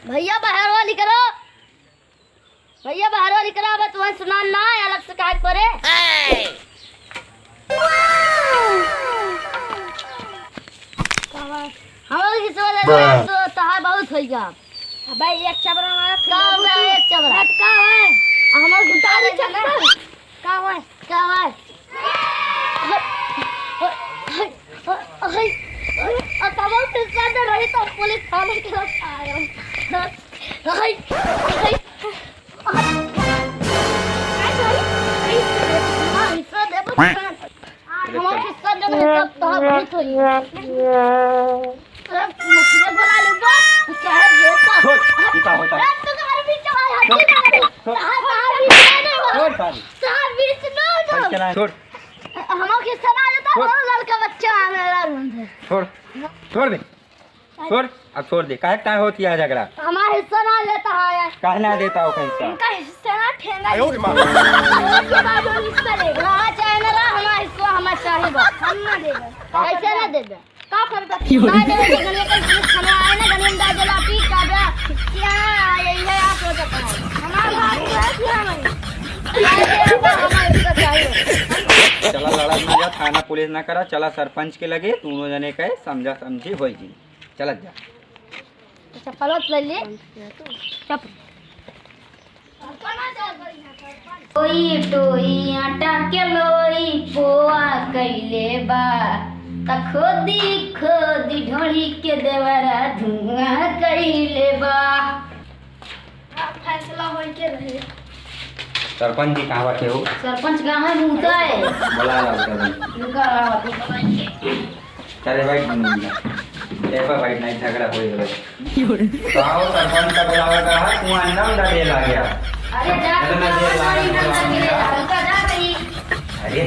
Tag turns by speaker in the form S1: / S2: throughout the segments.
S1: भैया बाहर वाली करो, भैया बाहर वाली करो। अब तुम्हें सुना ना है अलग से काट करे। हम किसी वाले तो तहार बहुत हो गया भाई। एक चबरा मारा का है, एक चबरा का है हमर गुटारी चबरा का है, का है तब पिस्सा दे रही तो पुलिस थाने के पास आया।
S2: छोड़ दे, छोड़, अब छोड़ दे। काहे काय होती है झगड़ा?
S1: हमारा हिस्सा ना लेता है।
S2: काहे ना देता हो हिस्सा?
S1: इनका हिस्सा ना ठेंगा। हिस्सा लेगा चाहे ना हमारा हिस्सा हमारा चाहिए बस। हम ना देगा, कैसे ना देगा? का करता? ना देगा गले का खाना आए ना गले में डाल जला पी काबा क्या यही है आप हो सकता है। हमारा भाई है क्या हमारा हिस्सा चाहिए।
S2: चला लड़ा ना जा, थाना पुलिस ना करा। चला सरपंच के लगे, दोनों जने कहे समझा समझी हो जी। चला जा
S1: चप्पल ले ले चप्पल। कोई टोई आटा के लोई पोआ कैले बा त खोदी खोदी ढोली के देवरा धुआं कैले बा। फैसला होई के रहे।
S2: सरपंच जी कहाँ बैठे हो?
S1: सरपंच कहाँ है? भूता है।
S2: बोला चले भाई पर भाई नहीं झगड़ा हो गया। कहो सरपंच का बुलावा कहा तू अंदर दे ला गया।
S1: अरे जा
S2: अरे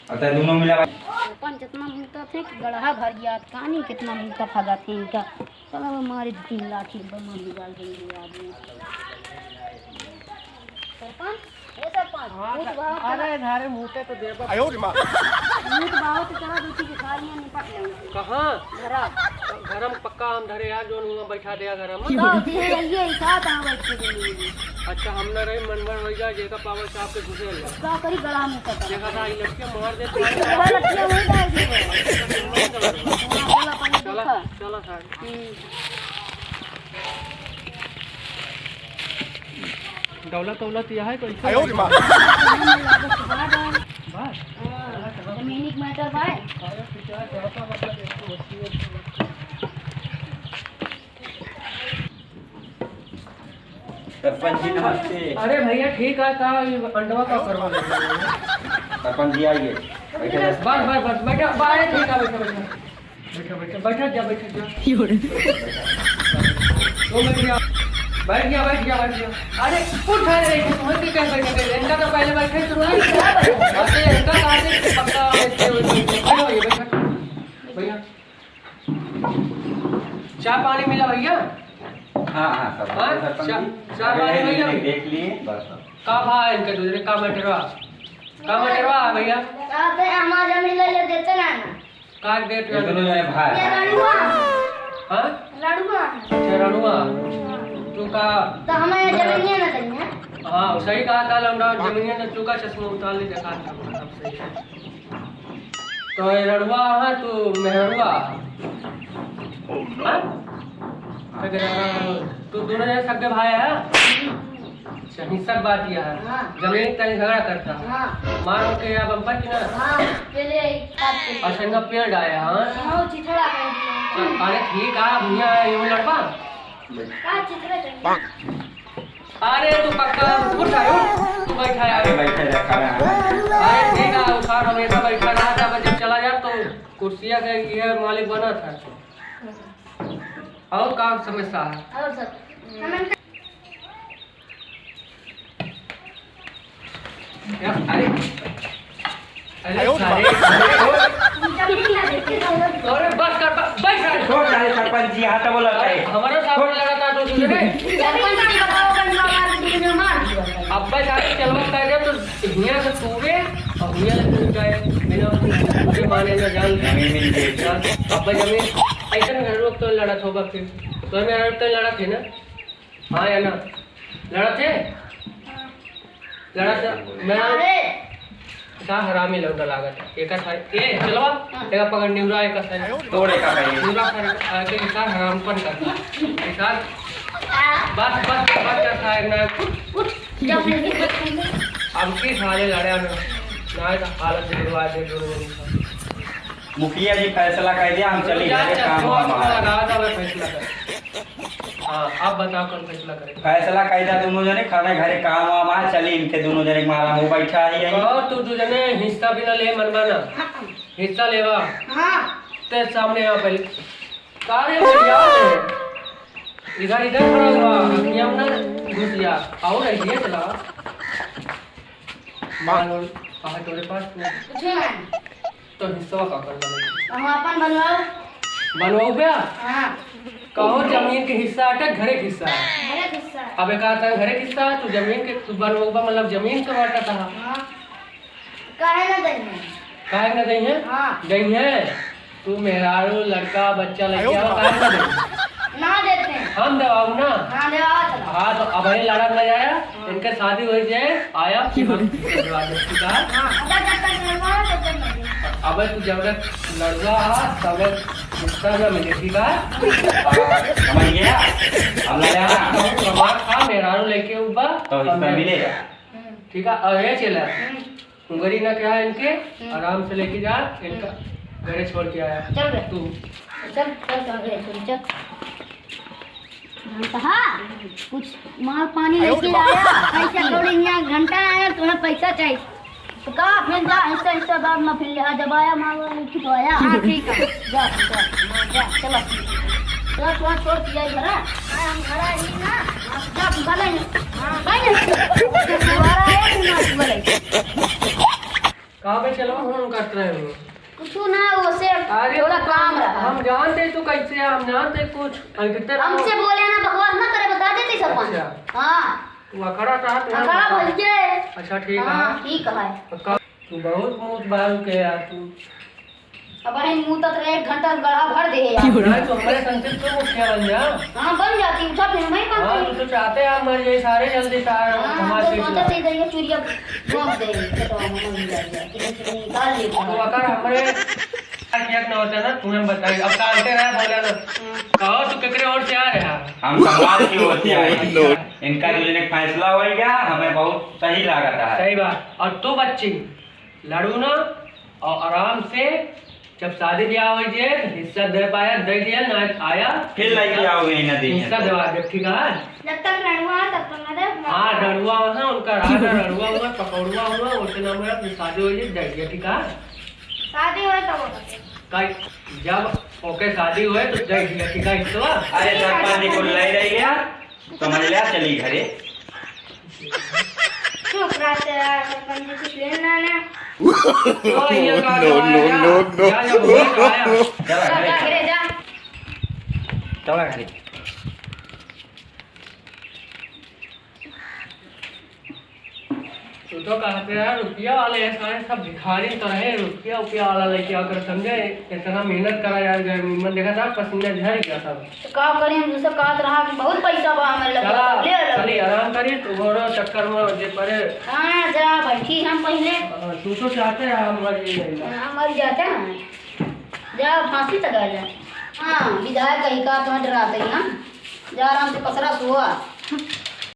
S2: अच्छा दोनों मिला
S1: सरपंच इतना मुद्दा थे कि गढ़ा भर गया। कहानी कितना मुद्दा फगा थे इनका। चलो हमारी 3 लाठी बम निकाल देंगे आदमी। सरपंच
S3: अरे धारे मुँहते तो देव
S1: आयो रे मां मूत बाहो तो चला दूसरी की सारियां निपट लेंगे।
S3: कहाँ
S1: घरा
S3: घरम पक्का हम धरे यार जो वहाँ बैठा दिया घरम।
S1: तो ये साथ आ बैठ के।
S3: अच्छा हम न रही मनभर हो जाए जेका पावर साहब के घुसे ले
S1: का करी गला में कटा
S3: देखा था ये लड़के मार दे।
S1: लड़कियां वही डाल दी।
S3: चला चला सर दौलत दौलत यह है कोई
S1: जमीनिक मैटर भाई।
S2: सरपंच जी नमस्ते।
S3: अरे भैया ठीक है का अंडवा का करवा ले।
S2: सरपंच जी आइए बैठे।
S3: बस बस बस बैठा बाहर ठीक है बैठा बैठा बैठा बैठा जा बैठा जा 2 मिनट गया बैठ गया। अरे उठ रहे तुम्हें भी क्या बैठे इनका तो पहले बैठे शुरू है। अरे इनका काहे पक्का बैठो ये बैठा भैया। चाय पानी मिला भैया?
S2: हाँ हाँ सरपंच जी
S3: चाय पानी भैया
S2: देख लिए बस।
S3: का भाई इनके दूसरे का मटरवा भैया
S1: आते हमारा जमीन ले देते ना
S3: का डेट
S2: ये दोनों जने भाई।
S1: ये लड़ुआ
S3: हां
S1: लड़ुआ
S3: चरणुआ तू का
S1: तो हमें जमीन ना देंगे।
S3: हाँ सही कहा था लौंडा जमीन ने चूका चश्मा उतार ले देखा था सब सही है। तो ये लड़ुआ है तू मेहरुआ हाँ तू दोनों जने सगे भाई है। अच्छा हिस्सा बात यह है जमीन का झगड़ा करता
S1: हां
S3: मारो के अब बच ना।
S1: हां पहले
S3: अच्छा इनका पेड़ आया हाँ
S1: हां चिथड़ा कर दिया।
S3: अरे ठीक है भैया ये लड़का
S1: का चिथड़ा कर।
S3: अरे तू पक्का उठ आयो तू बैठा यार
S2: बैठे रखा है।
S3: अरे ठीक है उखाड़ हमेशा बैठा रहा था जब चला जा तो कुर्सिया का ये मालिक बना था। और काम समस्या है
S1: और सब
S3: अरे अरे अरे बस कर बैठ
S2: छोड़ रहे सरपंच जी हाथ बोला है
S3: हमारा सामने लगा था तो दूसरे अब बस आगे चलवा कर दे तो हिया से तूवे और हिया से तू जाए मेरा मुझे मार माने ना जान
S2: जमीन मिल गई
S3: अब जमीन ऐसा घर रोक तो लड़ा था फिर तो मेरा तो लड़ा थे ना हाँ या ना लड़ा थे मेरा का हरामी लौटा लागत एक था ए चलवा एक पकड़ निवरा एक था
S2: तोड़े का कहीं
S3: निवरा कर के का हरामपन करता एक बस करता है ना अब की साले लड़े ना तो हालत गिरवा दे
S2: मुखिया जी फैसला कर दिया हम चली जाए काम
S3: फैसला कर हाँ आप बताओ कौन फैसला करें
S2: फैसला कर दिया दोनों जने खाने घरे काम वाम आ चली इनके दोनों जने मारा हो बैठा है यही
S3: और तू दो जने हिस्सा भी ना ले मनमाना हिस्सा लेवा
S1: हाँ
S3: ते सामने आ पहले कार्य बढ़िया है इधर खड़ा हुआ हम ना घुस गया आओ ना ये चला मान कहा तेरे पास
S1: कुछ नहीं
S3: तो हिस्सा का करना
S1: हम अपन बनवाओ
S3: बनवाओ क्या
S1: हाँ
S3: कहो जमीन के हिस्सा अटक घरे के हिस्सा है
S1: मेरा किस्सा है
S3: अब एक आता घरे के हिस्सा तू जमीन के तू बनवाओ मतलब जमीन का बांटा था
S1: हाँ काहे ना देंगे
S3: काहे ना दई है
S1: हाँ
S3: गई है तू मेहरारू लड़का बच्चा लड़किया काहे ना दई
S1: ना देते हैं
S3: हम दवाऊ ना
S1: हाँ देवा चला
S3: हाँ तो अब ये लड़ा नहीं आया इनके शादी हो जाए आया कि हम दवा दे का
S1: हाँ अगर जब तक बनवाओ तब तक नहीं
S3: अब तू जब तक लड़वा तब हिस्सा में मिले ठीक है
S2: समझ गया अब लगा
S3: कमाल खा मेहरारू लेके ऊपर
S2: तो हिस्सा मिलेगा
S3: ठीक है अब ये चला उंगली ना क्या है इनके आराम से लेके जा इनका घरे छोड़ के आया
S1: चल रे
S3: तू
S1: चल चल चल रे चल हाँ कुछ माल पानी लेके आया पैसा थोड़ी यहाँ घंटा आया तुम्हें पैसा चाहिए तो कहा फिर जा ऐसा बाद में फिर लिहा जब आया माल लिखी तो आया हाँ ठीक है जा चलो थोड़ा छोड़ दिया घर हम घर आए ना जा भले हाँ भाई दोबारा आया कि ना भले
S3: कहाँ पे चलो हम कट रहे हो
S1: कुछ ना वो से थोड़ा काम रहा
S3: हम जानते तू कैसे हम जानते कुछ
S1: हमसे बोले ना बकवास ना करे बता देती सब
S3: अच्छा।
S1: हाँ
S3: तू अकड़ा था
S1: अकड़ा बोल के
S3: अच्छा ठीक है
S1: हाँ ठीक है
S3: तू बहुत मुंह बाहर के यार तू
S1: अब अरे मुंह तक रे 1 घंटा गड़ा भर दे यार
S3: नहीं तो हमारे संचित तो मुखिया बन जा
S1: हाँ बन जाती उठा फिर मैं
S3: हाँ
S1: बनती
S3: तू तो चाहते हैं हम मर जाए सारे जल्दी सारे
S1: हाँ
S3: हमारे
S1: तो सोचा से इधर ये चूड़िया घोंप दे तो हम निकाल ले
S3: तो अगर हमारे क्या ना होता ना तुम्हें बताइए अब कालते रहे बोला ना कहो तू केकरे और से आ रहा
S2: हम समाज की होते हैं इनका जो जने फैसला हो गया हमें बहुत सही लागता है
S3: सही बात और तू बच्ची लड़ू ना और आराम से जब शादी ब्याह हो जाए हिस्सा दे पाया दे दिया ना आया
S2: फिर लेके आओगे ना दी
S3: हिस्सा दवा दे ठीक है
S1: जब तक लड़वा तब तक ना दे
S3: हाँ डरुआ है उनका राजा डरुआ हुआ पकौड़ुआ हुआ उसके नाम है फिर शादी हो जाए दे दिया ठीक है
S1: शादी हो तब
S3: जब ओके शादी हुए तो दे दिया ठीक है हिस्सा
S2: अरे सरपंच को ले रही गया समझ लिया चली घरे
S1: चुप रहते सरपंच जी कुछ लेना ना
S3: नो
S2: चला घरे
S1: घरे जा
S2: चला घरे
S3: तू तो कहते हैं रुपया वाले सारे सब भिखारी तो रहे रुपया वाला लेके आकर समझे इतना मेहनत करा यार मन देखा था पसीना झड़ गया सब
S1: तो का करें दूसरा कात रहा बहुत पैसा बा हमारे लगा ले लो
S3: चली आराम करिए तू घोड़ो चक्कर में जे पड़े
S1: हाँ जा बैठी हम पहले
S3: तू तो चाहते हैं हम मर जाएगा
S1: हाँ मर जाते हैं जा फांसी लगा जा हाँ विधायक कहीं का तुम्हें डराते हैं जा आराम से पसरा सुआ